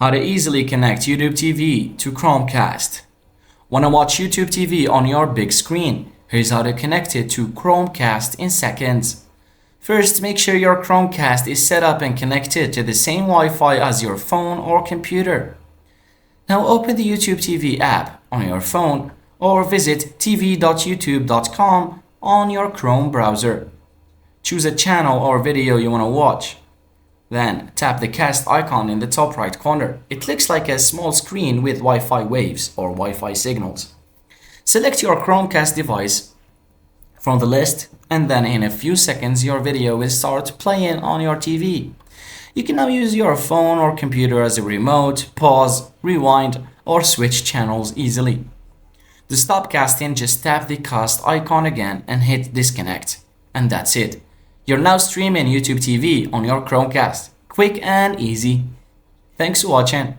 How to easily connect YouTube TV to Chromecast. Want to watch YouTube TV on your big screen? Here's how to connect it to Chromecast in seconds. First, make sure your Chromecast is set up and connected to the same Wi-Fi as your phone or computer. Now open the YouTube TV app on your phone or visit tv.youtube.com on your Chrome browser. Choose a channel or video you want to watch. Then tap the cast icon in the top right corner. It looks like a small screen with Wi-Fi waves or Wi-Fi signals. Select your Chromecast device from the list, and then in a few seconds your video will start playing on your TV. You can now use your phone or computer as a remote, pause, rewind, or switch channels easily. To stop casting, just tap the cast icon again and hit disconnect. And that's it. You're now streaming YouTube TV on your Chromecast. Quick and easy. Thanks for watching.